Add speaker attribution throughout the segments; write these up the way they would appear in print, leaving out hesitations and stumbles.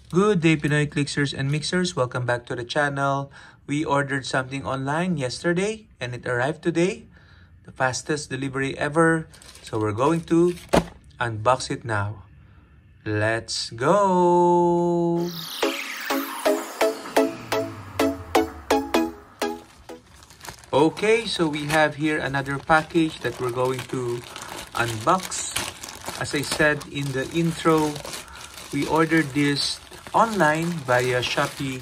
Speaker 1: Good day, Pinoy Clicksers and Mixers. Welcome back to the channel. We ordered something online yesterday and it arrived today. The fastest delivery ever. So we're going to unbox it now. Let's go! Okay, so we have here another package that we're going to unbox. As I said in the intro, we ordered this online via Shopee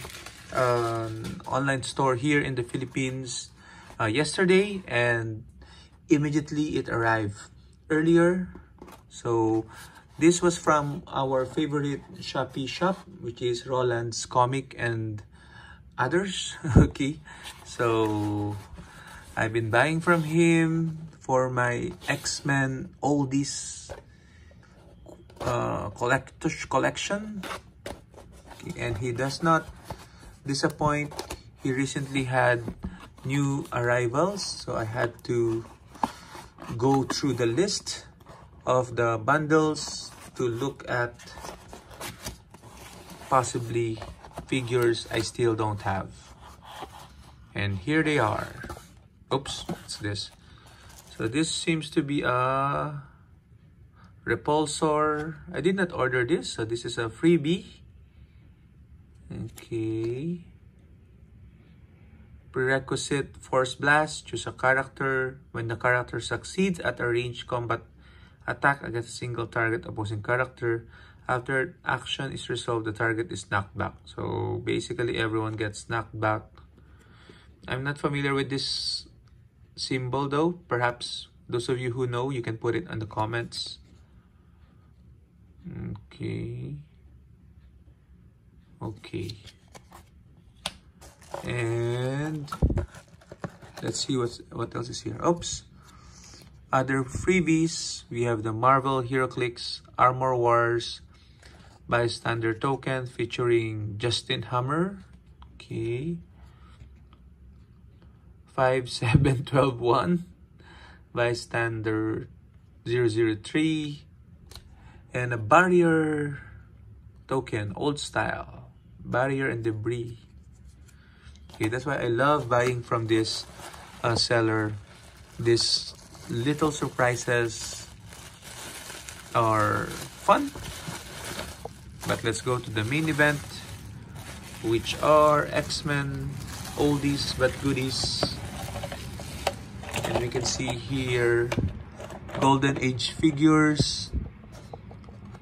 Speaker 1: online store here in the Philippines yesterday, and immediately it arrived earlier. So this was from our favorite Shopee shop, which is Roland's Comic and others. Okay, so I've been buying from him for my X-Men oldies collection. Okay, and he does not disappoint. He recently had new arrivals, so I had to go through the list of the bundles to look at possibly figures I still don't have. And here they are. Oops, what's this? So this seems to be a repulsor. I did not order this, so this is a freebie. Okay. Prerequisite: Force Blast. Choose a character. When the character succeeds at a ranged combat attack against a single target opposing character, after action is resolved, the target is knocked back. So basically everyone gets knocked back. I'm not familiar with this symbol though. Perhaps those of you who know, you can put it in the comments. Okay, and let's see what else is here. Oops, other freebies. We have the Marvel Heroclix Armor Wars bystander token featuring Justin Hammer. Okay, 57121 bystander 003, and a barrier token, old style, barrier and debris. Okay, that's why I love buying from this seller. These little surprises are fun. But let's go to the main event, which are X-Men oldies but goodies. And we can see here Golden Age figures.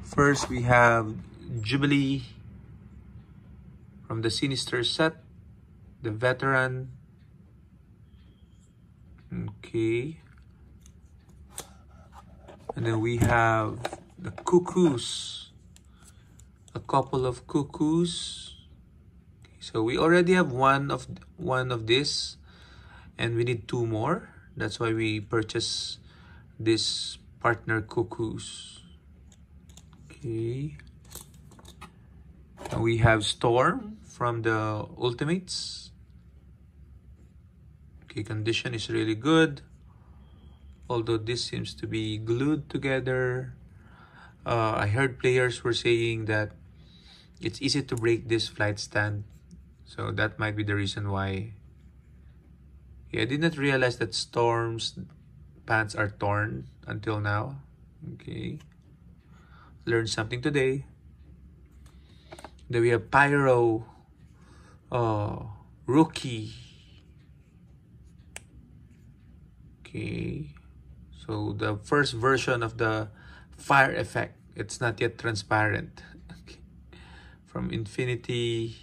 Speaker 1: First, we have Jubilee from the Sinister set, the Veteran. Okay. And then we have the Cuckoos, a couple of Cuckoos. Okay, so we already have one of this, and we need two more. That's why we purchased this partner Cuckoos. Okay. And we have Storm from the Ultimates. Okay, condition is really good, although this seems to be glued together. I heard players were saying that it's easy to break this flight stand, so that might be the reason why. Yeah, I did not realize that Storm's pants are torn until now. Okay, learned something today. Then we have Pyro, Rookie. Okay, so the first version of the fire effect, it's not yet transparent. Okay. From Infinity,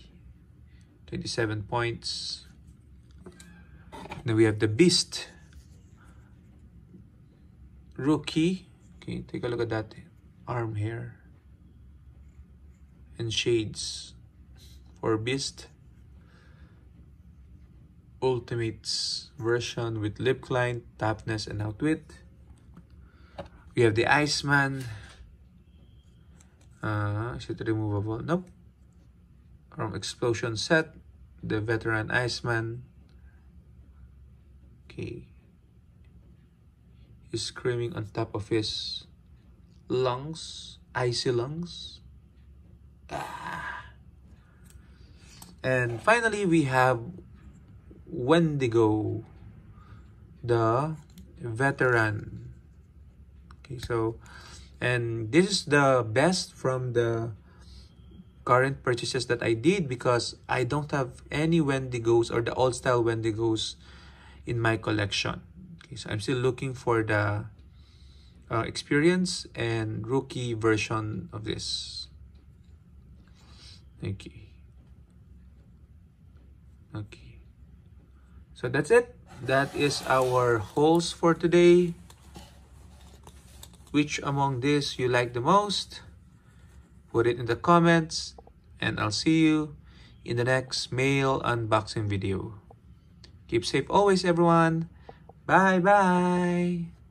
Speaker 1: 27 points. Then we have the Beast, Rookie. Okay, take a look at that arm here and shades for Beast. Ultimates version with Lip Client, Toughness, and Outwit. We have the Iceman. Is it removable? Nope. From Explosion set, the Veteran Iceman. Okay. He's screaming on top of his lungs, icy lungs. And finally, we have Wendigo, the veteran. Okay, so, and this is the best from the current purchases that I did because I don't have any Wendigos or the old style Wendigos in my collection. Okay, so I'm still looking for the experience and rookie version of this. Okay. Okay. So that's it. That is our hauls for today. Which among this you like the most? Put it in the comments, and I'll see you in the next mail unboxing video. Keep safe always, everyone. Bye bye.